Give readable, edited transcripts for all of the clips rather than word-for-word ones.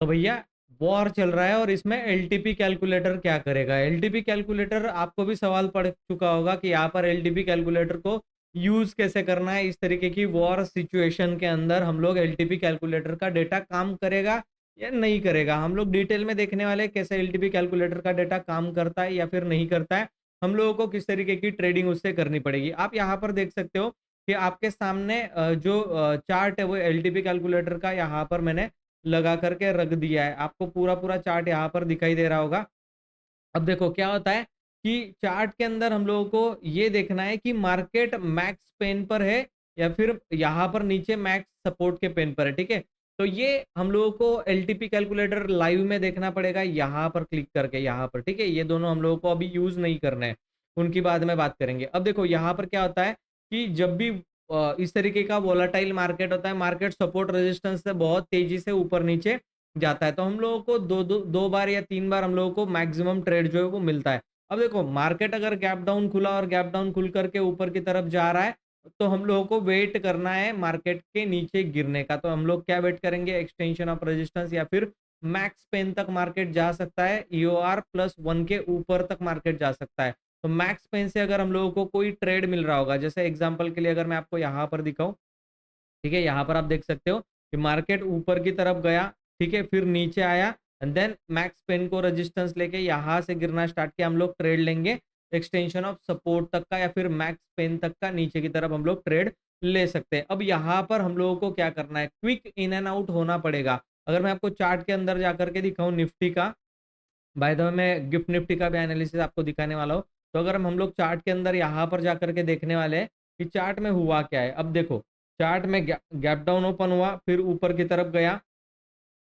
तो भैया वॉर चल रहा है और इसमें एलटीपी कैलकुलेटर क्या करेगा? एलटीपी कैलकुलेटर आपको भी सवाल पड़ चुका होगा कि यहाँ पर एलटीपी कैलकुलेटर को यूज कैसे करना है। इस तरीके की वॉर सिचुएशन के अंदर हम लोग एलटीपी कैलकुलेटर का डेटा काम करेगा या नहीं करेगा, हम लोग डिटेल में देखने वाले हैं कैसे एलटीपी कैलकुलेटर का डेटा काम करता है या फिर नहीं करता है, हम लोगों को किस तरीके की ट्रेडिंग उससे करनी पड़ेगी। आप यहाँ पर देख सकते हो कि आपके सामने जो चार्ट है वो एलटीपी कैलकुलेटर का यहाँ पर मैंने लगा करके रख दिया है। आपको पूरा-पूरा चार्ट यहाँ पर दिखाई दे रहा होगा। अब देखो क्या होता है कि चार्ट के अंदर हम लोगों को ये देखना है कि मार्केट मैक्स पेन पर है या फिर यहाँ पर नीचे मैक्स सपोर्ट के पेन पर है, ठीक है? तो ये हम लोगों को एलटीपी कैलकुलेटर लाइव में देखना पड़ेगा यहाँ पर क्लिक करके यहाँ पर, ठीक है? ये दोनों हम लोगों को अभी यूज़ नहीं करने हैं, उनकी बाद में बात करेंगे। अब देखो यहाँ पर क्या होता है कि जब भी इस तरीके का वोलेटाइल मार्केट होता है, मार्केट सपोर्ट रेजिस्टेंस से बहुत तेज़ी से ऊपर-नीचे जाता है। तो हम लोगों को 2 बार या 3 बार हम लोगों को मैक्सिमम ट्रेड जो है वो मिलता है। अब देखो मार्केट अगर गैप डाउन खुला और गैप डाउन खुल कर के ऊपर की तरफ जा रहा है, तो हम लोगों को वेट करना है मार्केट के नीचे गिरने का। तो हम लोग क्या वेट करेंगे? एक्सटेंशन ऑफ रेजिस्टेंस या फिर मैक्स पेन तक मार्केट जा सकता है, ईओआर प्लस 1 के ऊपर तक मार्केट जा सकता है। तो मैक्स पेन से अगर हम लोगों को कोई ट्रेड मिल रहा होगा, जैसे एग्जांपल के लिए अगर मैं आपको यहाँ पर दिखाऊँ, ठीक है? यहाँ पर आप देख सकते हो कि मार्केट ऊपर की तरफ गया, ठीक है? फिर नीचे आया एंड देन मैक्स पेन को रेजिस्टेंस लेके यहाँ से गिरना स्टार्ट किया। हम लोग ट्रेड लेंगे एक्सटेंशन ऑफ सपोर्ट तक का या फिर मैक्स पेन तक का नीचे की तरफ हम लोग ट्रेड ले सकते हैं। अब यहाँ पर हम लोगों को क्या करना है? क्विक इन एंड आउट होना पड़ेगा। अगर मैं आपको चार्ट के अंदर जाकर के दिखाऊँ निफ्टी का, बाय द वे मैं गिफ्ट निफ्टी का भी एनालिसिस आपको दिखाने वाला हूँ। तो अगर हम लोग चार्ट के अंदर यहाँ पर जाकर के देखने वाले हैं कि चार्ट में हुआ क्या है। अब देखो चार्ट में गैप डाउन ओपन हुआ, फिर ऊपर की तरफ गया,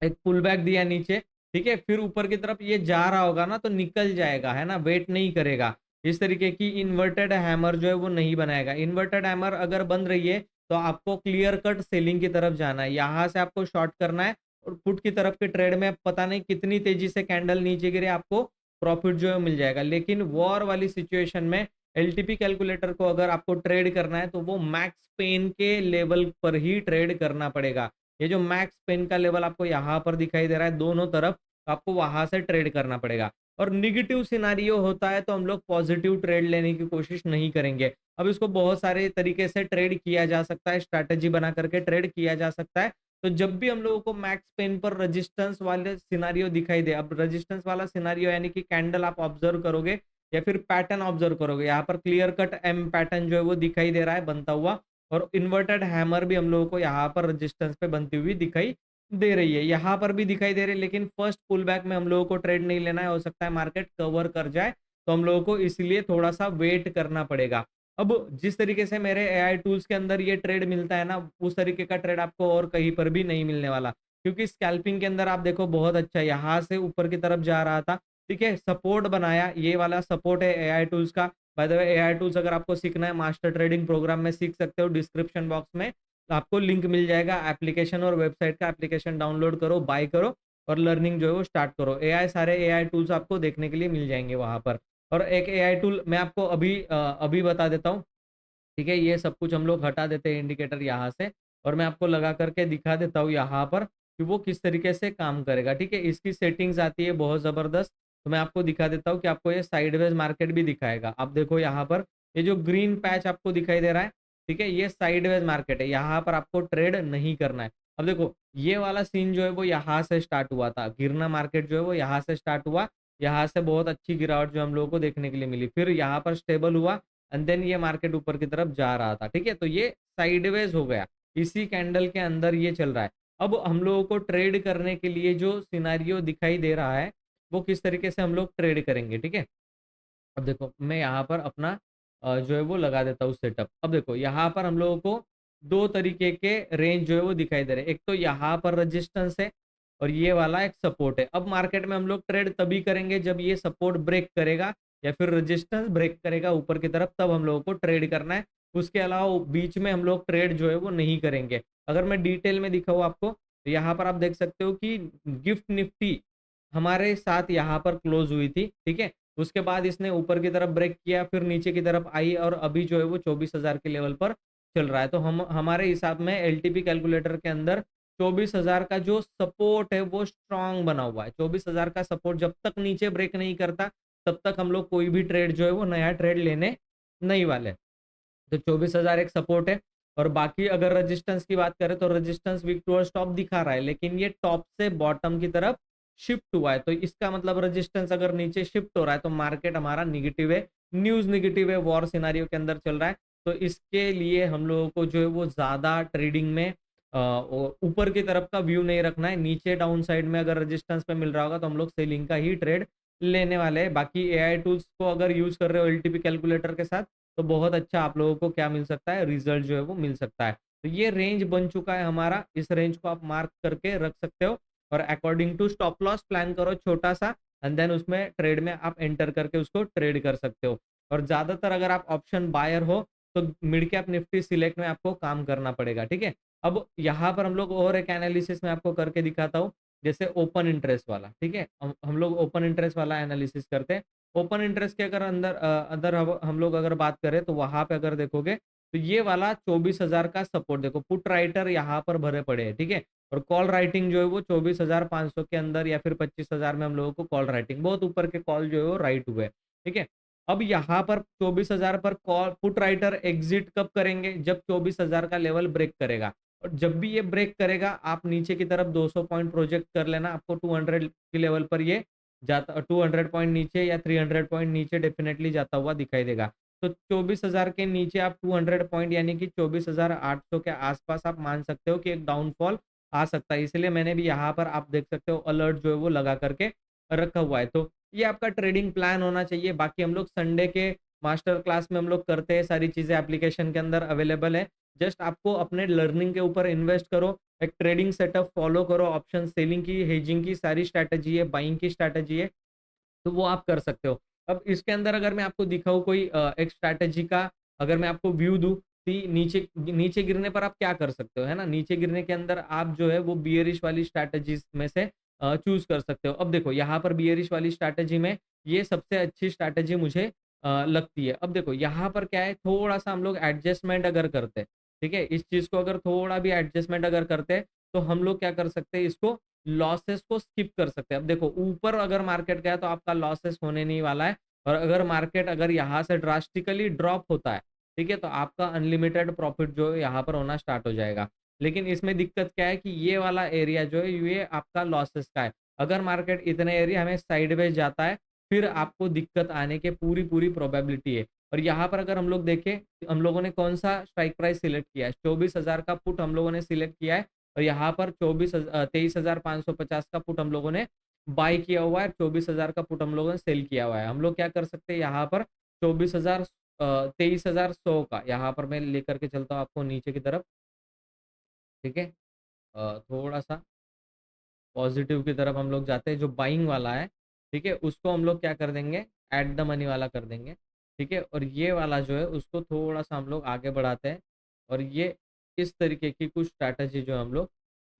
एक पुल बैक दिया नीचे, ठीक है? फिर ऊपर की तरफ ये जा रहा होगा ना तो निकल जाएगा, है ना? वेट नहीं करेगा। इस तरीके की इन्वर्टेड हैमर जो है वो नहीं बनाएगा। इन्वर्टेड हैमर अगर बन रही है तो आपको क्लियर कट सेलिंग की तरफ जाना है। यहाँ से आपको शॉर्ट करना है और पुट की तरफ के ट्रेड में पता नहीं कितनी तेज़ी से कैंडल नीचे गिरे, आपको प्रॉफिट जो है मिल जाएगा। लेकिन वॉर वाली सिचुएशन में एलटीपी कैलकुलेटर को अगर आपको ट्रेड करना है तो वो मैक्स पेन के लेवल पर ही ट्रेड करना पड़ेगा। ये जो मैक्स पेन का लेवल आपको यहाँ पर दिखाई दे रहा है दोनों तरफ, आपको वहां से ट्रेड करना पड़ेगा। और निगेटिव सिनारियो होता है तो हम लोग पॉजिटिव ट्रेड लेने की कोशिश नहीं करेंगे। अब इसको बहुत सारे तरीके से ट्रेड किया जा सकता है, स्ट्रैटेजी बना करके ट्रेड किया जा सकता है। तो जब भी हम लोगों को मैक्स पेन पर रेजिस्टेंस वाले सिनारियो दिखाई दे, अब रेजिस्टेंस वाला सिनारियो यानी कि कैंडल आप ऑब्जर्व करोगे या फिर पैटर्न ऑब्जर्व करोगे, यहाँ पर क्लियर कट एम पैटर्न जो है वो दिखाई दे रहा है बनता हुआ, और इन्वर्टेड हैमर भी हम लोगों को यहाँ पर रेजिस्टेंस पे बनती हुई दिखाई दे रही है। यहाँ पर भी दिखाई दे रही है, लेकिन फर्स्ट पुल बैक में हम लोगों को ट्रेड नहीं लेना है, हो सकता है मार्केट कवर कर जाए, तो हम लोगों को इसलिए थोड़ा-सा वेट करना पड़ेगा। अब जिस तरीके से मेरे एआई टूल्स के अंदर ये ट्रेड मिलता है ना, उस तरीके का ट्रेड आपको और कहीं पर भी नहीं मिलने वाला। क्योंकि स्कैल्पिंग के अंदर आप देखो बहुत अच्छा यहाँ से ऊपर की तरफ जा रहा था, ठीक है? सपोर्ट बनाया, ये वाला सपोर्ट है एआई टूल्स का। By the way AI tools अगर आपको सीखना है मास्टर ट्रेडिंग प्रोग्राम में सीख सकते हो, डिस्क्रिप्शन बॉक्स में आपको लिंक मिल जाएगा एप्लीकेशन और वेबसाइट का। एप्लीकेशन डाउनलोड करो, बाय करो और लर्निंग जो है वो स्टार्ट करो। एआई सारे एआई टूल्स आपको देखने के लिए मिल जाएँगे वहाँ पर। और एक एआई टूल मैं आपको अभी बता देता हूँ, ठीक है? ये सब कुछ हम लोग हटा देते हैं इंडिकेटर यहाँ से और मैं आपको लगा करके दिखा देता हूँ यहाँ पर कि वो किस तरीके से काम करेगा, ठीक है? इसकी सेटिंग्स आती है बहुत ज़बरदस्त, तो मैं आपको दिखा देता हूँ कि आपको ये साइडवेज मार्केट भी दिखाएगा। आप देखो यहाँ पर ये जो ग्रीन पैच आपको दिखाई दे रहा है, ठीक है? ये साइडवेज मार्केट है, यहाँ पर आपको ट्रेड नहीं करना है। अब देखो ये वाला सीन जो है वो यहाँ से स्टार्ट हुआ था, गिरना मार्केट जो है वो यहाँ से स्टार्ट हुआ, यहाँ से बहुत अच्छी गिरावट जो हम लोगों को देखने के लिए मिली। फिर यहाँ पर स्टेबल हुआ एंड देन ये मार्केट ऊपर की तरफ जा रहा था, ठीक है? तो ये साइडवेज हो गया, इसी कैंडल के अंदर ये चल रहा है। अब हम लोगों को ट्रेड करने के लिए जो सिनेरियो दिखाई दे रहा है, वो किस तरीके से हम लोग ट्रेड करेंगे, ठीक है? अब देखो मैं यहाँ पर अपना जो है वो लगा देता हूँ सेटअप। अब देखो यहाँ पर हम लोगों को 2 तरीके के रेंज जो है वो दिखाई दे रहे हैं। एक तो यहाँ पर रेजिस्टेंस है और ये वाला एक सपोर्ट है। अब मार्केट में हम लोग ट्रेड तभी करेंगे जब ये सपोर्ट ब्रेक करेगा या फिर रेजिस्टेंस ब्रेक करेगा ऊपर की तरफ, तब हम लोगों को ट्रेड करना है। उसके अलावा बीच में हम लोग ट्रेड जो है वो नहीं करेंगे। अगर मैं डिटेल में दिखाऊँ आपको, तो यहाँ पर आप देख सकते हो कि गिफ्ट निफ्टी हमारे साथ यहाँ पर क्लोज़ हुई थी, ठीक है? उसके बाद इसने ऊपर की तरफ ब्रेक किया, फिर नीचे की तरफ आई और अभी जो है वो 24,000 के लेवल पर चल रहा है। तो हम हमारे हिसाब में एलटीपी कैलकुलेटर के अंदर 24,000 का जो सपोर्ट है वो स्ट्रांग बना हुआ है। 24,000 का सपोर्ट जब तक नीचे ब्रेक नहीं करता, तब तक हम लोग कोई भी ट्रेड जो है वो नया ट्रेड लेने नहीं वाले। तो 24,000 एक सपोर्ट है और बाकी अगर रेजिस्टेंस की बात करें तो रेजिस्टेंस वीक टुवर्ड्स टॉप दिखा रहा है, लेकिन ये टॉप से बॉटम की तरफ शिफ्ट हुआ है। तो इसका मतलब रेजिस्टेंस अगर नीचे शिफ्ट हो रहा है तो मार्केट हमारा नेगेटिव है, न्यूज़ नेगेटिव है, वॉर सिनेरियो के अंदर चल रहा है। तो इसके लिए हम लोगों को जो है वो ज़्यादा ट्रेडिंग में ऊपर की तरफ का व्यू नहीं रखना है। नीचे डाउन साइड में अगर रेजिस्टेंस पे मिल रहा होगा तो हम लोग सेलिंग का ही ट्रेड लेने वाले हैं। बाकी एआई टूल्स को अगर यूज़ कर रहे हो एलटीपी कैलकुलेटर के साथ तो बहुत अच्छा आप लोगों को क्या मिल सकता है, रिजल्ट जो है वो मिल सकता है। तो ये रेंज बन चुका है हमारा, इस रेंज को आप मार्क करके रख सकते हो और according to stop loss plan करो छोटा-सा एंड देन उसमें ट्रेड में आप एंटर करके उसको ट्रेड कर सकते हो। और ज़्यादातर अगर आप ऑप्शन बायर हो, तो मिड कैप निफ्टी सिलेक्ट में आपको काम करना पड़ेगा, ठीक है? अब यहाँ पर हम लोग और एक एनालिसिस मैं आपको करके दिखाता हूँ, जैसे ओपन इंटरेस्ट वाला, ठीक है? हम लोग ओपन इंटरेस्ट वाला एनालिसिस करते हैं। ओपन इंटरेस्ट के अगर अंदर हम लोग अगर बात करें तो वहाँ पे अगर देखोगे तो ये वाला 24,000 का सपोर्ट देखो, पुट राइटर यहाँ पर भरे पड़े हैं, ठीक है? और कॉल राइटिंग जो है वो 24,500 के अंदर या फिर 25,000 में हम लोगों को कॉल राइटिंग बहुत ऊपर के कॉल जो है वो राइट हुए, ठीक है? अब यहाँ पर 24,000 पर कॉल पुट राइटर एग्जिट कब करेंगे? जब 24,000 का लेवल ब्रेक करेगा और जब भी ये ब्रेक करेगा आप नीचे की तरफ 200 पॉइंट प्रोजेक्ट कर लेना, आपको 200 के लेवल पर ये जाता 200 पॉइंट नीचे या 300 पॉइंट नीचे डेफिनेटली जाता हुआ दिखाई देगा। तो 24,000 के नीचे आप 200 पॉइंट यानी कि 24,800 के आसपास आप मान सकते हो कि एक डाउनफॉल आ सकता है। इसलिए मैंने भी यहाँ पर आप देख सकते हो अलर्ट जो है वो लगा करके रखा हुआ है। तो ये आपका ट्रेडिंग प्लान होना चाहिए। बाकी हम लोग संडे के मास्टर क्लास में हम लोग करते हैं, सारी चीज़ें एप्लीकेशन के अंदर अवेलेबल है। जस्ट आपको अपने लर्निंग के ऊपर इन्वेस्ट करो, एक ट्रेडिंग सेटअप फॉलो करो, ऑप्शन सेलिंग की, हेजिंग की सारी स्ट्रैटेजी है, बाइंग की स्ट्रैटेजी है, तो वो आप कर सकते हो। अब इसके अंदर अगर मैं आपको दिखाऊँ कोई एक स्ट्रैटेजी का अगर मैं आपको व्यू दूँ कि नीचे नीचे गिरने पर आप क्या कर सकते हो, है ना? नीचे गिरने के अंदर आप जो है वो बियरिश वाली स्ट्रैटेजीज़ में से चूज़ कर सकते हो। अब देखो यहाँ पर बियरिश वाली स्ट्रैटेजी में ये सबसे अच्छी स्ट्रैटेजी मुझे लगती है। अब देखो यहाँ पर क्या है थोड़ा-सा हम लोग एडजस्टमेंट अगर करते हैं, ठीक है? इस चीज़ को अगर थोड़ा भी एडजस्टमेंट अगर करते हैं, तो हम लोग क्या कर सकते हैं इसको लॉसेस को स्किप कर सकते हैं। अब देखो ऊपर अगर मार्केट गया तो आपका लॉसेस होने नहीं वाला है और अगर मार्केट अगर यहाँ से ड्रास्टिकली ड्रॉप होता है, ठीक है? तो आपका अनलिमिटेड प्रॉफिट जो है यहाँ पर होना स्टार्ट हो जाएगा। लेकिन इसमें दिक्कत क्या है कि ये वाला एरिया जो है ये आपका लॉसेस का है। अगर मार्केट इतने एरिया हमें साइडवेज जाता है, फिर आपको दिक्कत आने की पूरी-पूरी प्रोबेबिलिटी है। और यहाँ पर अगर हम लोग देखें, हम लोगों ने कौन-सा स्ट्राइक प्राइस सिलेक्ट किया है? 24,000 का पुट हम लोगों ने सिलेक्ट किया है और यहाँ पर 23,550 का पुट हम लोगों ने बाय किया हुआ है, 24,000 का पुट हम लोगों ने सेल किया हुआ है। हम लोग क्या कर सकते हैं यहाँ पर 23,100 का यहाँ पर मैं लेकर के चलता हूँ आपको नीचे की तरफ, ठीक है? थोड़ा-सा पॉजिटिव की तरफ हम लोग जाते हैं, जो बाइंग वाला है, ठीक है? उसको हम लोग क्या कर देंगे, एट द मनी वाला कर देंगे, ठीक है? और ये वाला जो है उसको थोड़ा-सा हम लोग आगे बढ़ाते हैं और ये इस तरीके की कुछ स्ट्रैटेजी जो हम लोग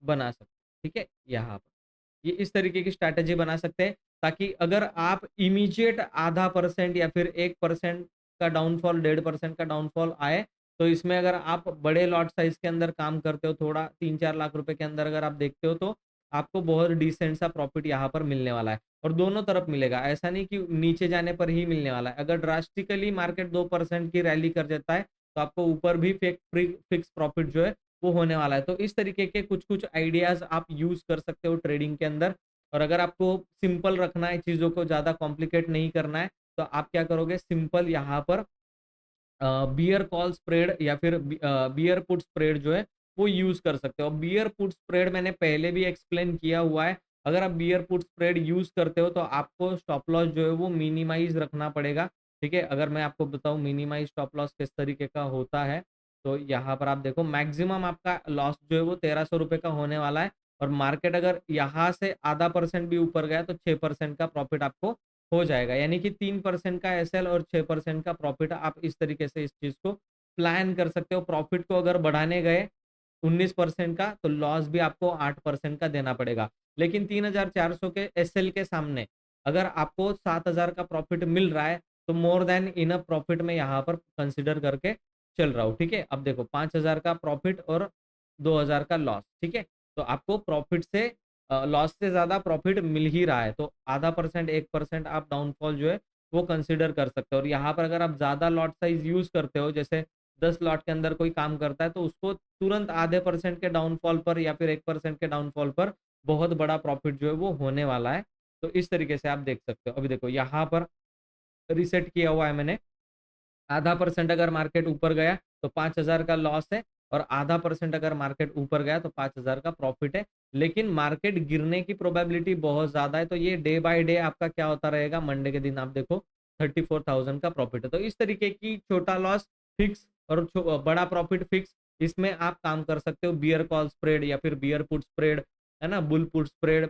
बना सकते हैं, ठीक है? यहाँ पर। ये इस तरीके की स्ट्रैटेजी बना सकते हैं ताकि अगर आप इमीडिएट आधा परसेंट या फिर 1% का डाउनफॉल, 1.5% का डाउनफॉल आए, तो इसमें अगर आप बड़े लॉट साइज़ के अंदर काम करते हो, थोड़ा 3-4 लाख रुपए के अंदर अगर आप देखते हो तो आपको बहुत डिसेंट सा प्रॉफिट यहाँ पर मिलने वाला है और दोनों तरफ मिलेगा। ऐसा नहीं कि नीचे जाने पर ही मिलने वाला है। अगर ड्रास्टिकली मार्केट 2% की रैली कर देता है, तो आपको ऊपर भी फिक्स प्रॉफिट जो है वो होने वाला है। तो इस तरीके के कुछ-कुछ आइडियाज़ आप यूज़ कर सकते हो ट्रेडिंग के अंदर और अगर आपको सिंपल रखना है, चीज़ों को ज़्यादा कॉम्प्लिकेट नहीं करना है, तो आप क्या करोगे सिंपल यहाँ पर बियर कॉल स्प्रेड या फिर बियर पुट स्प्रेड जो है वो यूज़ कर सकते हो। बियर पुट स्प्रेड मैंने पहले भी एक्सप्लेन किया हुआ है। अगर आप बियर पुट स्प्रेड यूज़ करते हो तो आपको स्टॉप लॉस जो है वो मिनिमाइज़ रखना पड़ेगा, ठीक है? अगर मैं आपको बताऊँ मिनिमाइज़ स्टॉप लॉस किस तरीके का होता है, तो यहाँ पर आप देखो मैक्सिमम आपका लॉस जो है वो ₹1300 का होने वाला है और मार्केट अगर यहाँ से आधा परसेंट भी ऊपर गया तो 6% का प्रॉफिट आपको हो जाएगा। यानी कि 3% का एसएल और 6% का प्रॉफिट आप इस तरीके से इस चीज़ को प्लान कर सकते हो। प्रॉफिट को अगर बढ़ाने गए 19% का तो लॉस भी आपको 8% का देना पड़ेगा। लेकिन 3,400 के एसएल के सामने अगर आपको 7,000 का प्रॉफिट मिल रहा है तो मोर दैन इनफ प्रॉफिट मैं यहाँ पर कंसीडर करके चल रहा हूँ, ठीक है? अब देखो 5,000 का प्रॉफिट और 2,000 का लॉस, ठीक है? तो आपको प्रॉफिट से लॉस से ज़्यादा प्रॉफिट मिल ही रहा है। तो आधा परसेंट 1% आप डाउनफॉल जो है वो कंसीडर कर सकते हो। और यहाँ पर अगर आप ज़्यादा लॉट साइज़ यूज़ करते हो, जैसे 10 लॉट के अंदर कोई काम करता है, तो उसको तुरंत आधे परसेंट के डाउनफॉल पर या फिर 1% के डाउनफॉल पर बहुत बड़ा प्रॉफिट जो है वो होने वाला है। तो इस तरीके से आप देख सकते हो। अभी देखो यहाँ पर रीसेट किया हुआ है मैंने, आधा परसेंट अगर मार्केट ऊपर गया तो 5,000 का लॉस है, और आधा परसेंट अगर मार्केट ऊपर गया तो 5,000 का प्रॉफिट है। लेकिन मार्केट गिरने की प्रोबेबिलिटी बहुत ज्यादा है, तो ये डे बाय डे आपका क्या होता रहेगा, मंडे के दिन आप देखो 34,000 का प्रॉफिट है। तो इस तरीके की छोटा लॉस फिक्स और बड़ा प्रॉफिट फिक्स, इसमें आप काम कर सकते हो। बियर कॉल स्प्रेड या फिर बियर पुट स्प्रेड, है ना, bull put spread,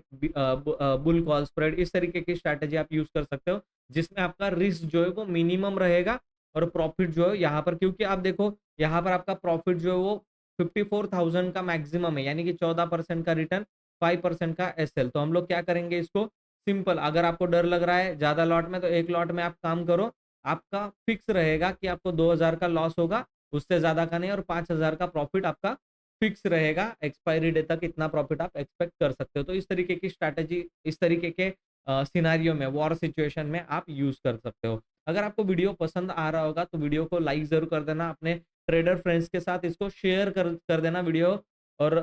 bull call spread, इस तरीके की स्ट्रैटेजी आप यूज कर सकते हो, जिसमें आपका रिस्क जो है वो मिनिमम रहेगा और प्रॉफिट जो है यहाँ पर, क्योंकि आप देखो यहाँ पर आपका प्रॉफिट जो है वो 54,000 का मैक्सिमम है, यानी कि 14% का रिटर्न, 5% का एसएल। तो हम लोग क्या करेंगे इसको, सिंपल, अगर आपको डर लग रहा है ज्यादा लॉट में, तो एक लॉट में आप काम करो, आपका फिक्स रहेगा कि आपको 2,000 का लॉस होगा, उससे ज्यादा का नहीं, और 5,000 का प्रॉफिट आपका फिक्स रहेगा। एक्सपायरी डे तक इतना प्रॉफिट आप एक्सपेक्ट कर सकते हो। तो इस तरीके की स्ट्रैटेजी, इस तरीके के सिनारियो में, वॉर सिचुएशन में आप यूज कर सकते हो। अगर आपको वीडियो पसंद आ रहा होगा तो वीडियो को लाइक जरूर कर देना, अपने ट्रेडर फ्रेंड्स के साथ इसको शेयर कर देना वीडियो, और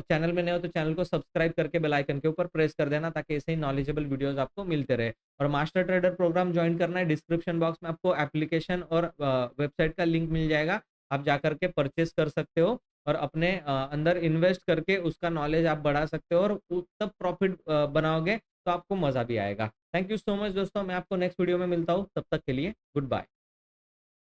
चैनल में नए हो तो चैनल को सब्सक्राइब करके बेल आइकन के ऊपर प्रेस कर देना, ताकि ऐसे ही नॉलेजेबल वीडियोस आपको मिलते रहे। और मास्टर ट्रेडर प्रोग्राम ज्वाइन करना है, डिस्क्रिप्शन बॉक्स में आपको एप्लीकेशन और वेबसाइट का लिंक मिल जाएगा, आप जा करके परचेस कर सकते हो, और अपने अंदर इन्वेस्ट करके उसका नॉलेज आप बढ़ा सकते हो, और तब प्रॉफिट बनाओगे तो आपको मजा भी आएगा। थैंक यू सो मच दोस्तों, मैं आपको नेक्स्ट वीडियो में मिलता हूँ, तब तक के लिए गुड बाय।